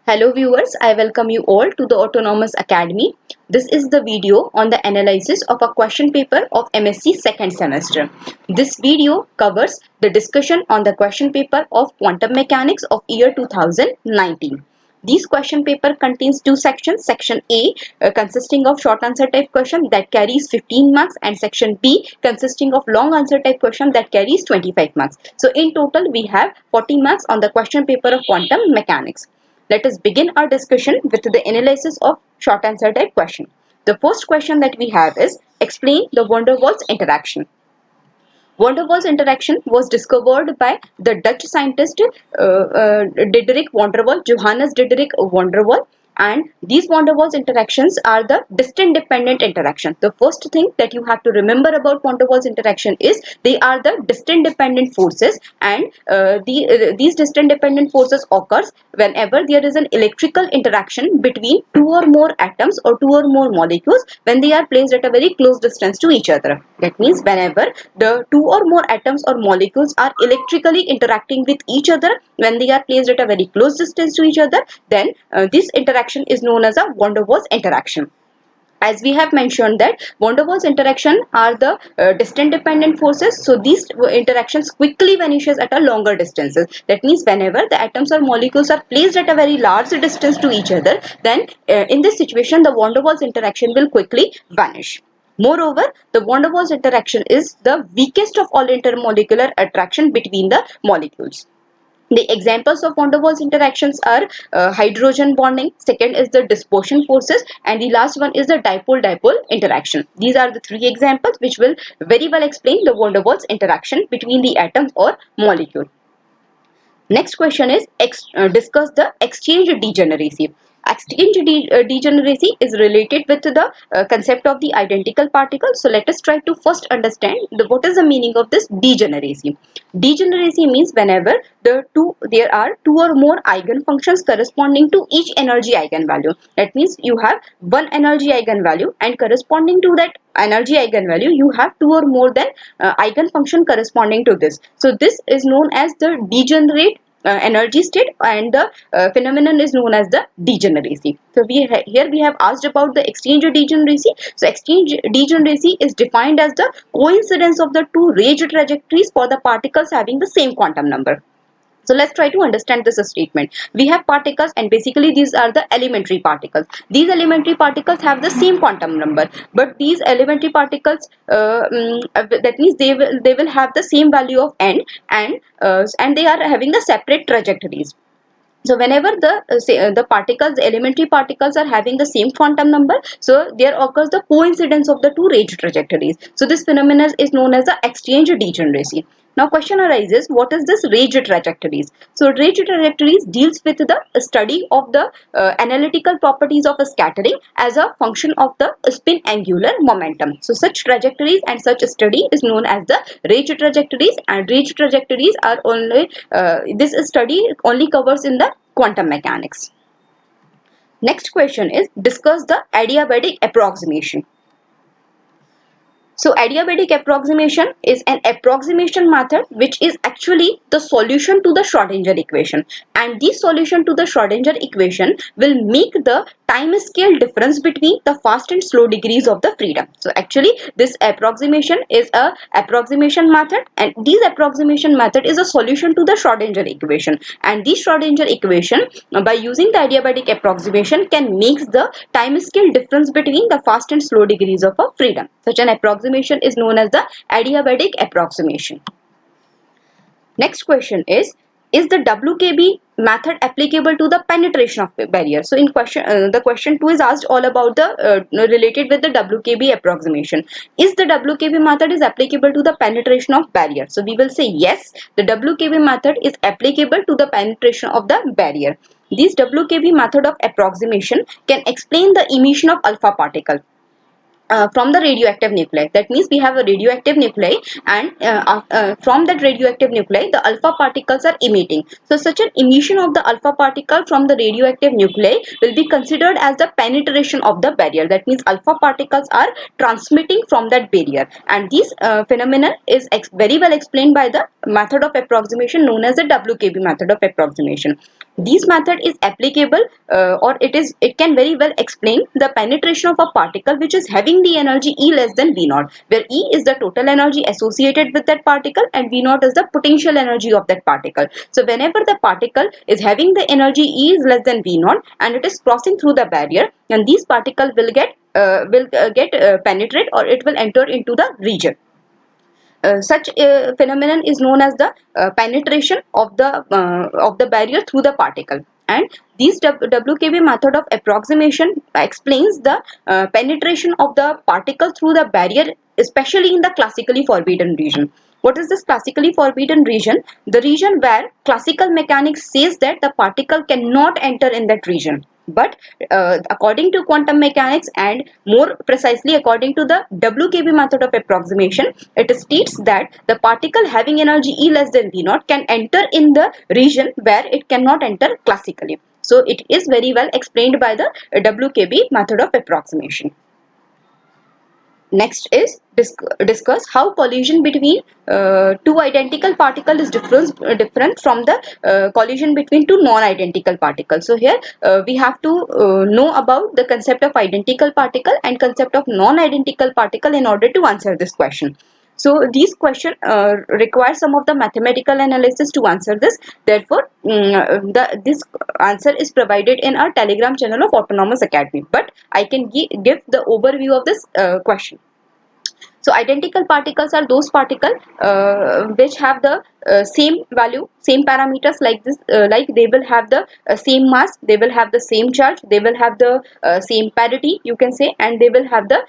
Hello viewers, I welcome you all to the Autonomous Academy. This is the video on the analysis of a question paper of MSc second semester. This video covers the discussion on the question paper of Quantum Mechanics of year 2019. This question paper contains two sections. Section A consisting of short answer type question that carries 15 marks and section B consisting of long answer type question that carries 25 marks. So in total we have 40 marks on the question paper of Quantum Mechanics. Let us begin our discussion with the analysis of short answer type question. The first question that we have is explain the van der Waals interaction. Van der Waals interaction was discovered by the Dutch scientist Diederik van der Waals, Johannes Diederik van der Waals, and these van der Waals interactions are the distant dependent interaction. The first thing that you have to remember about van der Waals interaction is they are the distant dependent forces, and these distant dependent forces occurs whenever there is an electrical interaction between two or more atoms or two or more molecules when they are placed at a very close distance to each other. That means whenever the two or more atoms or molecules are electrically interacting with each other when they are placed at a very close distance to each other, then this interaction is known as a van der Waals interaction. As we have mentioned that van der Waals interaction are the distant dependent forces, so these interactions quickly vanishes at a longer distances. That means whenever the atoms or molecules are placed at a very large distance to each other, then in this situation the van der Waals interaction will quickly vanish. Moreover, the van der Waals interaction is the weakest of all intermolecular attraction between the molecules. The examples of van der Waals interactions are hydrogen bonding, second is the dispersion forces, and the last one is the dipole-dipole interaction. These are the three examples which will very well explain the van der Waals interaction between the atoms or molecule. Next question is discuss the exchange degeneracy. Exchange degeneracy is related with the concept of the identical particles. So let us try to first understand what is the meaning of this degeneracy. Degeneracy means whenever there are two or more eigenfunctions corresponding to each energy eigenvalue. That means you have one energy eigenvalue and corresponding to that energy eigenvalue you have two or more than eigenfunction corresponding to this. So this is known as the degenerate energy state, and the phenomenon is known as the degeneracy. So here we have asked about the exchange degeneracy. So exchange degeneracy is defined as the coincidence of the two range trajectories for the particles having the same quantum number. So let's try to understand this statement. We have particles, and basically these are the elementary particles. These elementary particles have the same quantum number, but these elementary particles that means they will have the same value of n, and they are having the separate trajectories. So whenever the particles, the elementary particles are having the same quantum number, so there occurs the coincidence of the two range trajectories. So this phenomenon is known as the exchange degeneracy. Now question arises, what is this range trajectories? So range trajectories deals with the study of the analytical properties of a scattering as a function of the spin angular momentum. So such trajectories and such study is known as the range trajectories, and range trajectories are only this study only covers in the quantum mechanics. Next question is discuss the adiabatic approximation. So adiabatic approximation is an approximation method which is actually the solution to the Schrodinger equation, and this solution to the Schrodinger equation will make the time scale difference between the fast and slow degrees of the freedom. So actually this approximation is a approximation method, and this approximation method is a solution to the Schrodinger equation, and this Schrodinger equation by using the adiabatic approximation can make the time scale difference between the fast and slow degrees of a freedom. Such an approximation is known as the adiabatic approximation. Next question is the WKB method applicable to the penetration of the barrier? So in question the question 2 is asked all about the related with the WKB approximation. Is the WKB method is applicable to the penetration of barrier? So we will say yes, the WKB method is applicable to the penetration of the barrier. This WKB method of approximation can explain the emission of alpha particle from the radioactive nuclei. That means we have a radioactive nuclei, and from that radioactive nuclei the alpha particles are emitting. So such an emission of the alpha particle from the radioactive nuclei will be considered as the penetration of the barrier. That means alpha particles are transmitting from that barrier, and this phenomenon is very well explained by the method of approximation known as the WKB method of approximation. This method is applicable or it can very well explain the penetration of a particle which is having the energy E less than V naught, where E is the total energy associated with that particle and V naught is the potential energy of that particle. So whenever the particle is having the energy E is less than V naught and it is crossing through the barrier, and these particles will get penetrate, or it will enter into the region. Such a phenomenon is known as the penetration of the barrier through the particle. And this WKB method of approximation explains the penetration of the particle through the barrier, especially in the classically forbidden region. What is this classically forbidden region? The region where classical mechanics says that the particle cannot enter in that region. But according to quantum mechanics, and more precisely according to the WKB method of approximation, it states that the particle having energy E less than V naught can enter in the region where it cannot enter classically. So it is very well explained by the WKB method of approximation. Next is discuss how collision between two identical particles is different from the collision between two non-identical particles. So here we have to know about the concept of identical particle and concept of non-identical particle in order to answer this question. So these questions require some of the mathematical analysis to answer this. Therefore, this answer is provided in our Telegram channel of Autonomous Academy. But I can give the overview of this question. So identical particles are those particles which have the same value, same parameters, like this, like they will have the same mass, they will have the same charge, they will have the same parity, you can say, and they will have the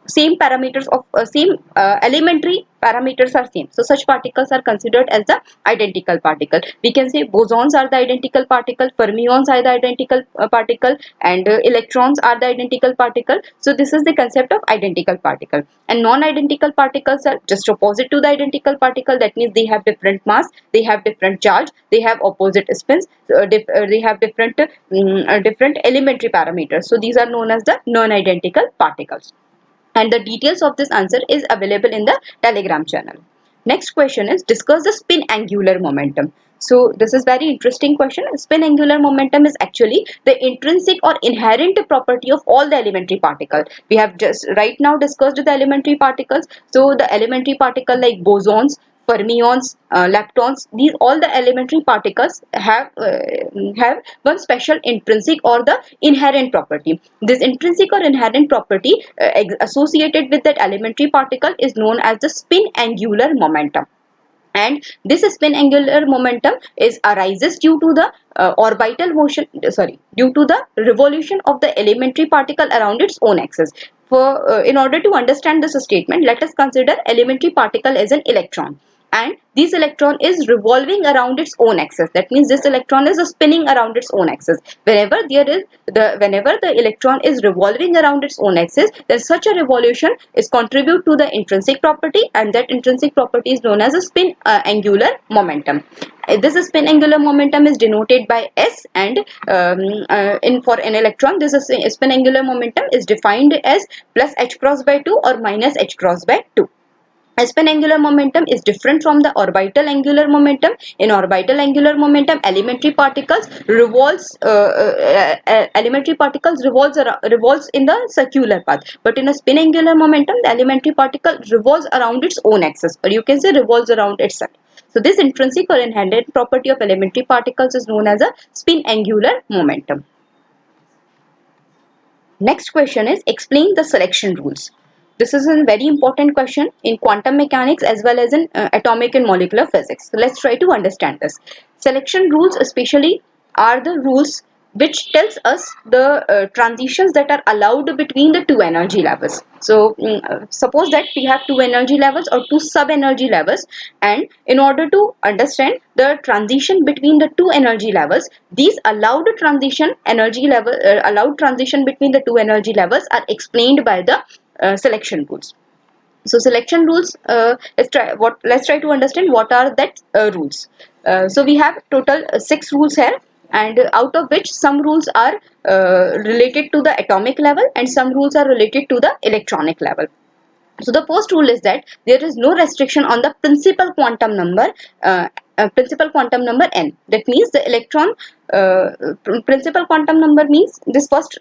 same parameters of same elementary parameters are same. So such particles are considered as the identical particle. We can say bosons are the identical particle, fermions are the identical particle, and electrons are the identical particle. So this is the concept of identical particle. And non-identical particles are just opposite to the identical particle. That means they have different mass, they have different charge, they have opposite spins, they have different elementary parameters. So these are known as the non-identical particles. And the details of this answer is available in the Telegram channel. Next question is discuss the spin angular momentum. So this is very interesting question. Spin angular momentum is actually the intrinsic or inherent property of all the elementary particles. We have just right now discussed the elementary particles. So the elementary particle like bosons, fermions, leptons, these all the elementary particles have one special intrinsic or the inherent property. This intrinsic or inherent property associated with that elementary particle is known as the spin angular momentum. And this spin angular momentum arises due to the orbital motion, due to the revolution of the elementary particle around its own axis. In order to understand this statement, let us consider elementary particle as an electron, and this electron is revolving around its own axis. That means this electron is spinning around its own axis. Whenever the electron is revolving around its own axis, then such a revolution is contribute to the intrinsic property, and that intrinsic property is known as a spin angular momentum. This spin angular momentum is denoted by S, and for an electron, this spin angular momentum is defined as plus h cross by 2 or minus h cross by 2. Spin angular momentum is different from the orbital angular momentum. In orbital angular momentum, elementary particles revolves in the circular path. But in a spin angular momentum, the elementary particle revolves around its own axis, or you can say revolves around itself. So this intrinsic or inherent property of elementary particles is known as a spin angular momentum. Next question is explain the selection rules. This is a very important question in quantum mechanics as well as in atomic and molecular physics. So let's try to understand this. Selection rules especially are the rules which tells us the transitions that are allowed between the two energy levels. So suppose that we have two energy levels or two sub energy levels, and in order to understand the transition between the two energy levels, these allowed transition between the two energy levels are explained by the selection rules. So selection rules, let's try to understand what are that rules. So we have total 6 rules here, and out of which some rules are related to the atomic level and some rules are related to the electronic level. So the first rule is that there is no restriction on the principal quantum number principal quantum number n. That means the electron principal quantum number means this first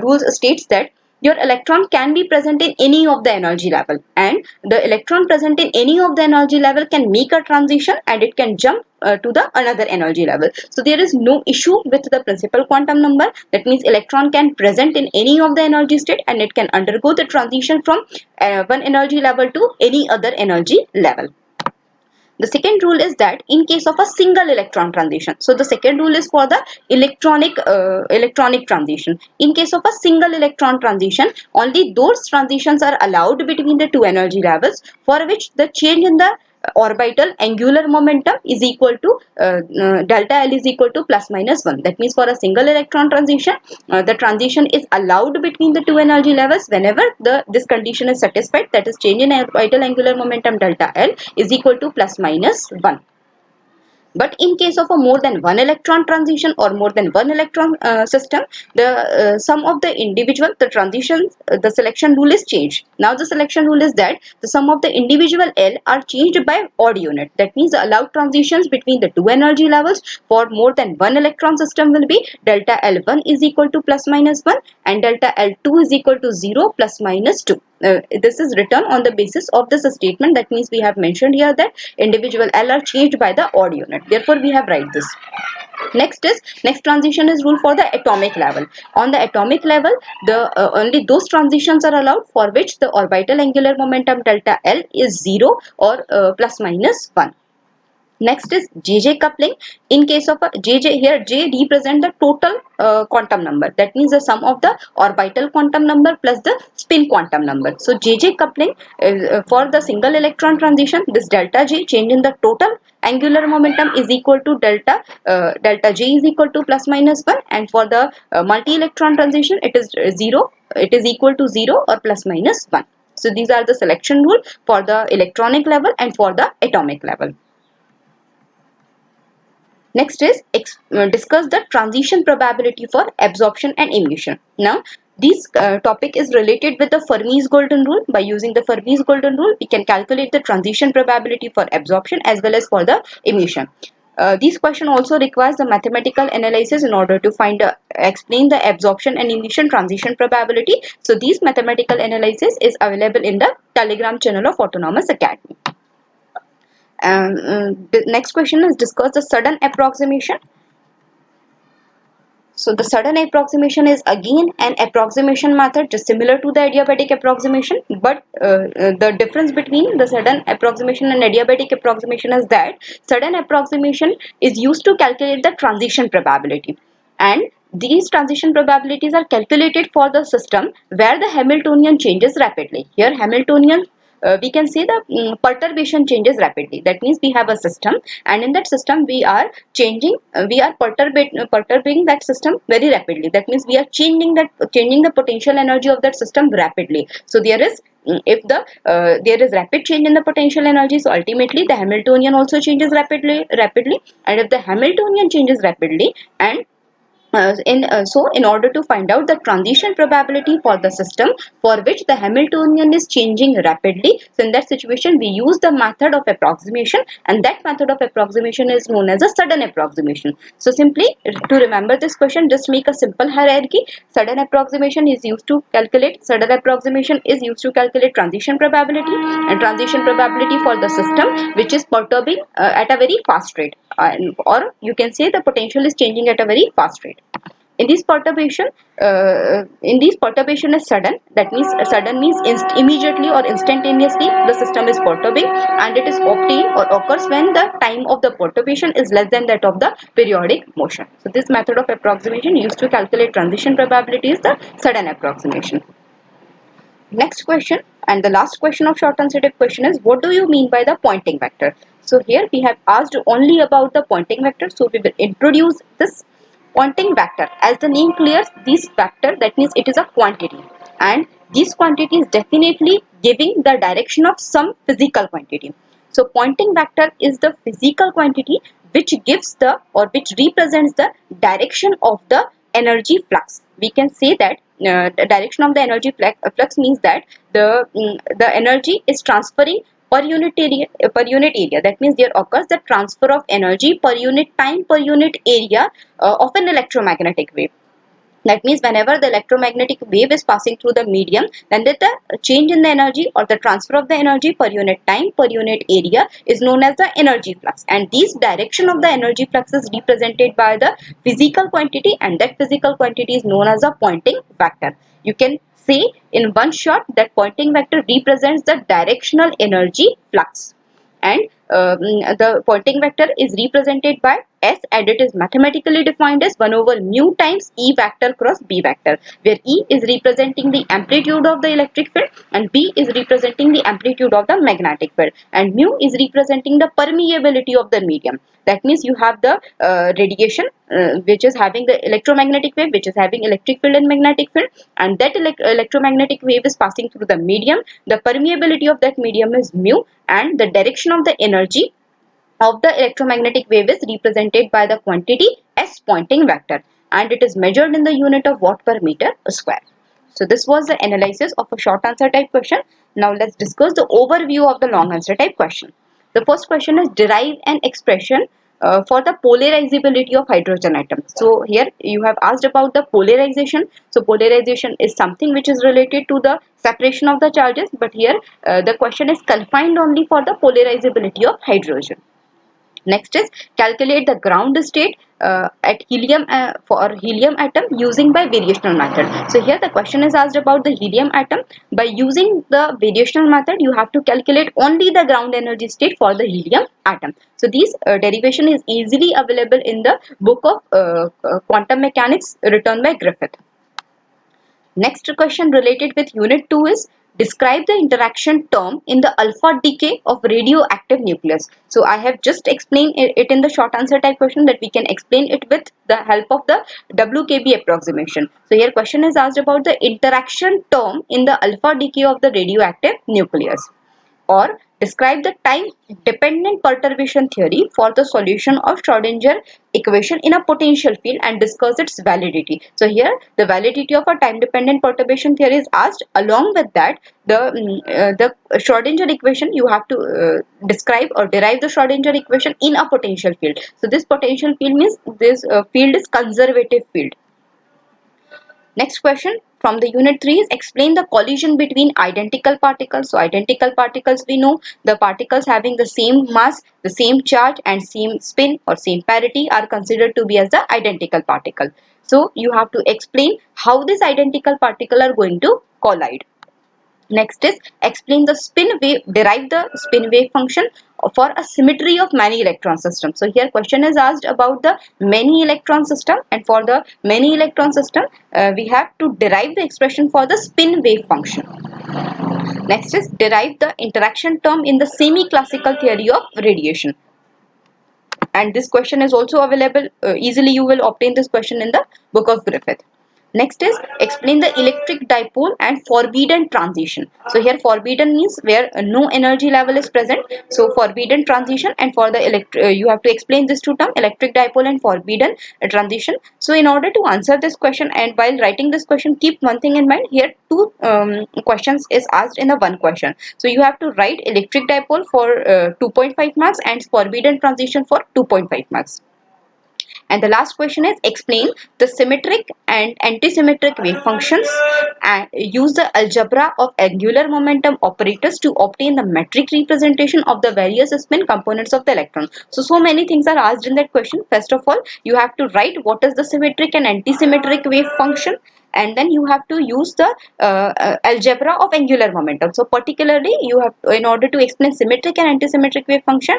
rule states that your electron can be present in any of the energy level, and the electron present in any of the energy level can make a transition and it can jump to the another energy level. So there is no issue with the principal quantum number. That means electron can present in any of the energy state and it can undergo the transition from one energy level to any other energy level. The second rule is that in case of a single electron transition, so the second rule is for the electronic transition. In case of a single electron transition, only those transitions are allowed between the two energy levels for which the change in the orbital angular momentum is equal to delta L is equal to plus minus 1. That means for a single electron transition, the transition is allowed between the two energy levels whenever this condition is satisfied, that is change in orbital angular momentum delta L is equal to plus minus 1. But in case of a more than one electron transition or more than one electron system, the sum of the individual, the transitions, the selection rule is changed. Now the selection rule is that the sum of the individual L are changed by odd unit. That means the allowed transitions between the two energy levels for more than one electron system will be delta L1 is equal to plus minus 1 and delta L2 is equal to 0 plus minus 2. This is written on the basis of this statement. That means we have mentioned here that individual L are changed by the odd unit. Therefore, we have write this. Next transition is rule for the atomic level. On the atomic level, the only those transitions are allowed for which the orbital angular momentum delta L is 0 or plus minus 1. Next is JJ coupling. In case of a JJ, here J represent the total quantum number. That means the sum of the orbital quantum number plus the spin quantum number. So JJ coupling for the single electron transition, this delta J change in the total angular momentum is equal to delta J is equal to plus minus 1, and for the multi-electron transition it is 0. It is equal to 0 or plus minus 1. So these are the selection rule for the electronic level and for the atomic level. Next is discuss the transition probability for absorption and emission. Now, this topic is related with the Fermi's golden rule. By using the Fermi's golden rule, we can calculate the transition probability for absorption as well as for the emission. This question also requires the mathematical analysis in order to explain the absorption and emission transition probability. So, this mathematical analysis is available in the Telegram channel of Autonomous Academy. The next question is discuss the sudden approximation. So the sudden approximation is again an approximation method just similar to the adiabatic approximation, but the difference between the sudden approximation and adiabatic approximation is that sudden approximation is used to calculate the transition probability, and these transition probabilities are calculated for the system where the Hamiltonian changes rapidly. Here Hamiltonian we can say the perturbation changes rapidly. That means we have a system, and in that system we are changing, we are perturbing that system very rapidly. That means we are changing the potential energy of that system rapidly. So there is if there is rapid change in the potential energy, so ultimately the Hamiltonian also changes rapidly, and if the Hamiltonian changes rapidly and so in order to find out the transition probability for the system for which the Hamiltonian is changing rapidly, so in that situation we use the method of approximation, and that method of approximation is known as a sudden approximation. So simply to remember this question, just make a simple hierarchy. Sudden approximation is used to calculate transition probability, and transition probability for the system which is perturbing at a very fast rate, or you can say the potential is changing at a very fast rate. In this perturbation is sudden. That means sudden means immediately or instantaneously the system is perturbing, and it is obtained or occurs when the time of the perturbation is less than that of the periodic motion. So this method of approximation used to calculate transition probability is the sudden approximation. Next question, and the last question of short answer type question, is what do you mean by the Poynting vector? So here we have asked only about the Poynting vector, so we will introduce this Poynting vector. As the name clears, this vector, that means it is a quantity, and this quantity is definitely giving the direction of some physical quantity. So Poynting vector is the physical quantity which gives the, or which represents the direction of the energy flux. We can say that the direction of the energy flux means that the energy is transferring per unit area. That means there occurs the transfer of energy per unit time per unit area of an electromagnetic wave. That means whenever the electromagnetic wave is passing through the medium, then the change in the energy or the transfer of the energy per unit time per unit area is known as the energy flux. And this direction of the energy flux is represented by the physical quantity, and that physical quantity is known as the Poynting vector. You can say in one shot that Poynting vector represents the directional energy flux. And the Poynting vector is represented by S, and it is mathematically defined as 1 over mu times E vector cross B vector, where E is representing the amplitude of the electric field and B is representing the amplitude of the magnetic field, and mu is representing the permeability of the medium. That means you have the radiation which is having the electromagnetic wave, which is having electric field and magnetic field, and that electromagnetic wave is passing through the medium. The permeability of that medium is mu, and the direction of the energy of the electromagnetic wave is represented by the quantity S, Poynting vector, and it is measured in the unit of watt per meter square. So this was the analysis of a short answer type question. Now let's discuss the overview of the long answer type question. The first question is derive an expression for the polarizability of hydrogen atom. So here you have asked about the polarization. So polarization is something which is related to the separation of the charges, but here the question is confined only for the polarizability of hydrogen. Next is calculate the ground state at helium for helium atom using by variational method. So here the question is asked about the helium atom. By using the variational method, you have to calculate only the ground energy state for the helium atom. So this derivation is easily available in the book of quantum mechanics written by Griffith. Next question related with unit 2 is describe the interaction term in the alpha decay of radioactive nucleus. So I have just explained it in the short answer type question, that we can explain it with the help of the WKB approximation. So here question is asked about the interaction term in the alpha decay of the radioactive nucleus. Or describe the time dependent perturbation theory for the solution of Schrodinger equation in a potential field and discuss its validity. So here the validity of a time dependent perturbation theory is asked. Along with that, the Schrodinger equation, you have to describe or derive the Schrodinger equation in a potential field. So this potential field means this field is conservative field. Next question from the unit 3 is explain the collision between identical particles. So identical particles, we know the particles having the same mass, the same charge and same spin or same parity are considered to be as the identical particle. So you have to explain how this identical particle are going to collide. Next is explain the spin wave, derive the spin wave function for a symmetry of many electron system. So here question is asked about the many electron system, and for the many electron system we have to derive the expression for the spin wave function. Next is derive the interaction term in the semi-classical theory of radiation. And this question is also available easily. You will obtain this question in the book of Griffith. Next is explain the electric dipole and forbidden transition. So here forbidden means where no energy level is present. So forbidden transition, and for the you have to explain this two term, electric dipole and forbidden transition. So in order to answer this question, and while writing this question, keep one thing in mind. Here two questions is asked in the one question. So you have to write electric dipole for 2.5 marks and forbidden transition for 2.5 marks. And the last question is explain the symmetric and antisymmetric wave functions and use the algebra of angular momentum operators to obtain the metric representation of the various spin components of the electron. So many things are asked in that question. First of all, you have to write what is the symmetric and antisymmetric wave function, and then you have to use the algebra of angular momentum. So particularly you have, in order to explain symmetric and antisymmetric wave function,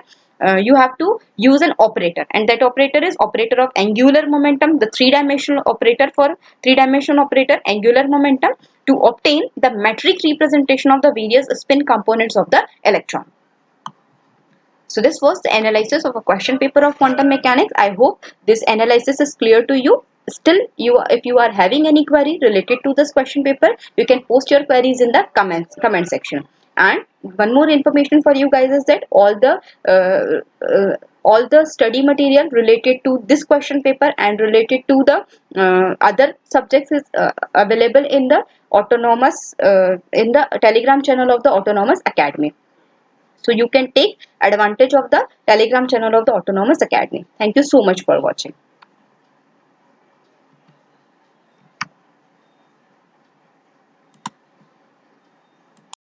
you have to use an operator, and that operator is operator of angular momentum, the three-dimensional operator for three-dimensional operator angular momentum, to obtain the metric representation of the various spin components of the electron. So this was the analysis of a question paper of quantum mechanics. I hope this analysis is clear to you. Still, if you are having any query related to this question paper, you can post your queries in the comment section. And one more information for you guys is that all the study material related to this question paper and related to the other subjects is available in the autonomous in the Telegram channel of the Autonomous Academy. So you can take advantage of the Telegram channel of the Autonomous Academy. Thank you so much for watching.